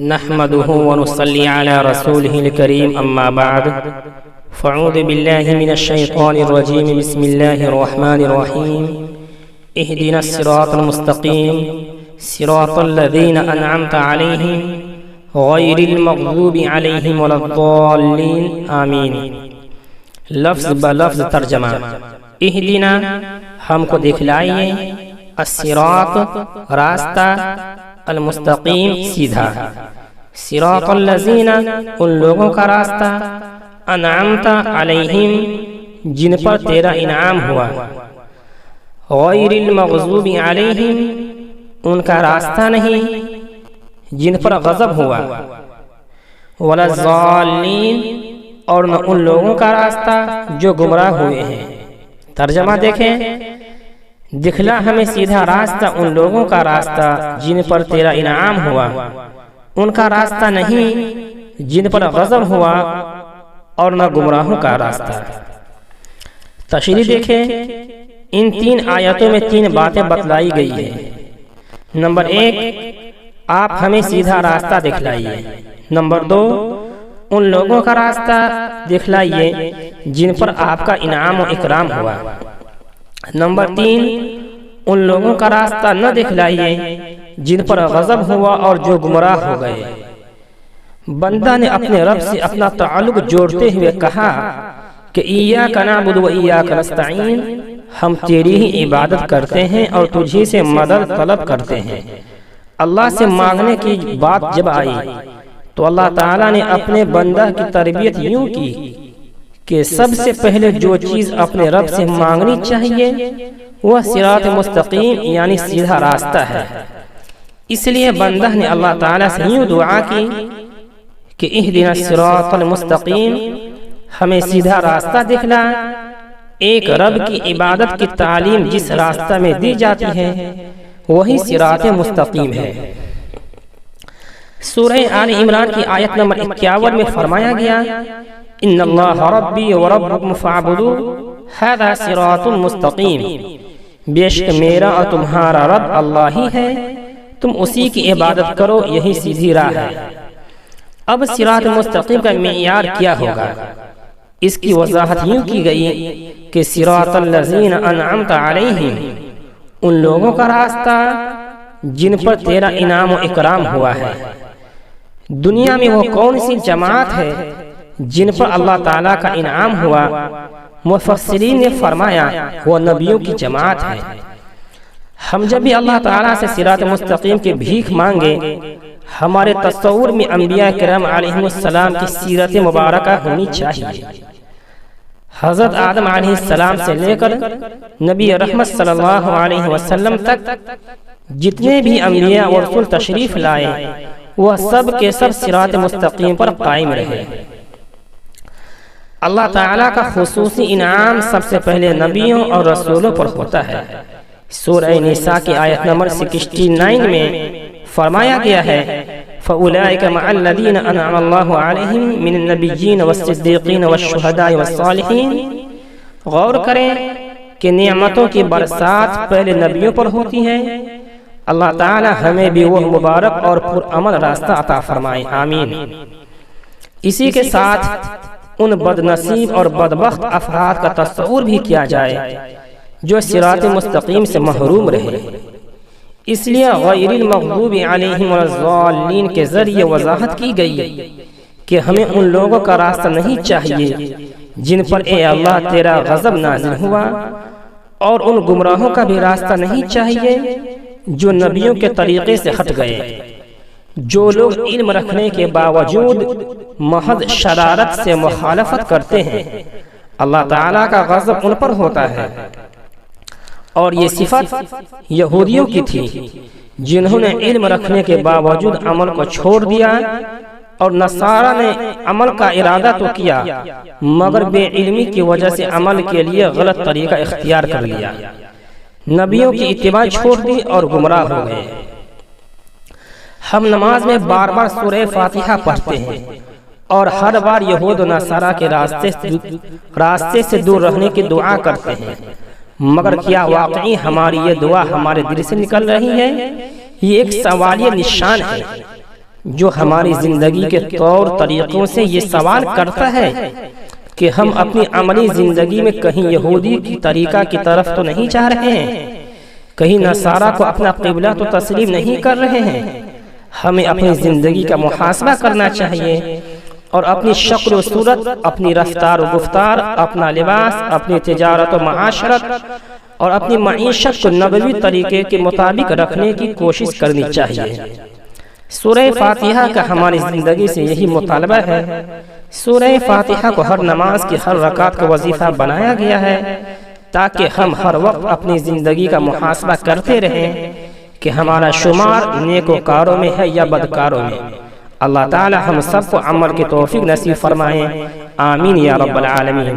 نحمده ونصلي على رسوله الكريم أما بعد فأعوذ بالله من الشيطان الرجيم بسم الله الرحمن الرحيم اهدنا الصراط المستقيم صراط الذين أنعمت عليهم غير المغضوب عليهم ولا الضالين آمین۔ لفظ بلفظ ترجمہ۔ اہدنا ہم کو دکھلائیے، الصراط راستہ، المستقیم سیدھا، صراط الذین ان لوگوں کا راستہ، انعمت علیہم جن پر تیرا انعام ہوا، غیر المغضوب علیہم ان کا راستہ نہیں جن پر غضب ہوا، ولا الضالین اور نہ ان لوگوں کا راستہ جو گمراہ ہوئے ہیں۔ ترجمہ دیکھیں، دکھلا ہمیں سیدھا راستہ ان لوگوں کا راستہ جن پر تیرا انعام ہوا، ان کا راستہ نہیں جن پر غضب ہوا، اور نہ گمراہوں کا راستہ۔ تشریح دیکھیں، ان تین آیتوں میں تین باتیں بتلائی گئی ہیں۔ نمبر 1، آپ ہمیں سیدھا راستہ دکھلائیے۔ نمبر 2، ان لوگوں کا راستہ دکھلائیے جن پر آپ کا انعام و اکرام ہوا۔ نمبر 3، ان لوگوں کا راستہ نہ دکھلائیے جن پر غضب ہوا اور جو گمراہ ہو گئے۔ بندہ نے اپنے رب سے اپنا تعلق جوڑتے ہوئے کہا کہ ایاک نعبد و ایاک نستعین، ہم تیری ہی عبادت کرتے ہیں اور تجھی سے مدد طلب کرتے ہیں۔ اللہ سے مانگنے کی بات جب آئی تو اللہ تعالیٰ نے اپنے بندہ کی تربیت یوں کی کہ سب سے پہلے جو چیز اپنے رب سے مانگنی چاہیے وہ صراط مستقیم یعنی سیدھا راستہ ہے۔ اس لیے بندہ نے اللہ تعالیٰ سے یوں دعا کی کہ اہدنا الصراط المستقیم، ہمیں سیدھا راستہ دکھلا۔ ایک رب کی عبادت کی تعلیم جس راستہ میں دی جاتی ہے وہی صراط مستقیم ہے۔ سورہ آل عمران کی آیت نمبر 51 میں فرمایا گیا، ان اللہ ربی و ربکم فاعبدوہ ھذا صراط مستقیم، بے شک میرا اور تمہارا رب اللہ ہی ہے، تم اسی کی عبادت کرو، یہی سیدھی راہ ہے۔ اب صراط مستقیم کا معیار کیا ہوگا؟ اس کی وضاحت یوں کی گئی کہ صراط الذین انعمت علیہم، ان لوگوں کا راستہ جن پر تیرا انعام و اکرام ہوا ہے۔ دنیا میں وہ کون سی جماعت ہے جن پر اللہ تعالیٰ کا انعام ہوا؟ مفسرین نے فرمایا وہ نبیوں کی جماعت ہے۔ ہم جب بھی اللہ تعالیٰ سے صراط مستقیم کی بھیک مانگے، ہمارے تصور میں انبیاء کرام علیہ السلام کی سیرت مبارکہ ہونی چاہیے۔ حضرت آدم علیہ السلام سے لے کر نبی رحمت صلی اللہ علیہ وسلم تک جتنے بھی انبیاء اور رسول تشریف لائے وہ سب کے سب صراط مستقیم پر قائم رہے۔ اللہ تعالیٰ کا خصوصی انعام سب سے پہلے نبیوں اور رسولوں پر ہوتا ہے۔ سورہ نساء کی آیت نمبر 69 میں فرمایا گیا ہے، فَأُولَئِكَ مَعَ الَّذِينَ أَنْعَمَ اللَّهُ عَلَيْهِمْ مِنَ النَّبِيِّينَ وَالصِّدِّيقِينَ وَالشُّهَدَاءِ وَالصَّالِحِينَ۔ غور کریں کہ نعمتوں کی برسات پہلے نبیوں پر ہوتی ہے۔ اللہ تعالی ہمیں بھی وہ مبارک اور پرامن راستہ عطا فرمائے، آمین۔ اسی کے ساتھ ان بد نصیب اور بدبخت افراد کا تصور بھی کیا جائے جو صراط مستقیم سے محروم رہے۔ اس لیے غیر المغضوب علیہم ولا الضالین کے ذریعے وضاحت کی گئی کہ ہمیں ان لوگوں کا راستہ نہیں چاہیے جن پر اے اللہ تیرا غضب نازل ہوا، اور ان گمراہوں کا بھی راستہ نہیں چاہیے جو نبیوں کے طریقے سے ہٹ گئے، جو لوگ علم رکھنے کے باوجود محض شرارت سے مخالفت کرتے ہیں۔ اللہ تعالیٰ کا غضب ان پر ہوتا ہے، اور یہ صفت یہودیوں کی تھی جنہوں نے علم رکھنے کے باوجود عمل کو چھوڑ دیا، اور نصارہ نے عمل کا ارادہ تو کیا مگر بے علمی کی وجہ سے عمل کے لیے غلط طریقہ اختیار کر لیا، نبیوں کی اتباع چھوڑ دی اور گمراہ ہو گئے۔ ہم نماز میں بار بار سورہ فاتحہ پڑھتے ہیں اور ہر بار یہود و نصارہ کے راستے سے دور رہنے کی دعا کرتے ہیں، مگر کیا واقعی ہماری یہ دعا ہمارے دل سے نکل رہی ہے؟ یہ ایک سوالیہ نشان ہے۔ جو ہماری زندگی کے طور طریقوں سے یہ سوال کرتا ہے کہ ہم اپنی عملی زندگی میں کہیں یہودی کی طریقہ کی طرف تو نہیں جا رہے ہیں، کہیں نصارہ کو اپنا قبلہ تو تسلیم نہیں کر رہے ہیں۔ ہمیں اپنی زندگی کا محاسبہ کرنا چاہیے اور اپنی شکل و صورت، اپنی رفتار و گفتار، اپنا لباس، اپنی تجارت و معاشرت اور اپنی معیشت کو نبوی طریقے کے مطابق رکھنے کی کوشش کرنی چاہیے۔ سورہ فاتحہ کا ہماری زندگی سے یہی مطالبہ ہے۔ سورہ فاتحہ کو ہر نماز کی ہر رکعت کا وظیفہ بنایا گیا ہے تاکہ ہم ہر وقت اپنی زندگی کا محاسبہ کرتے رہیں کہ ہمارا شمار نیکوکاروں میں ہے یا بدکاروں میں۔ اللہ تعالی ہم سب کو عمل کی توفیق نصیب فرمائیں، آمین یا رب العالمین۔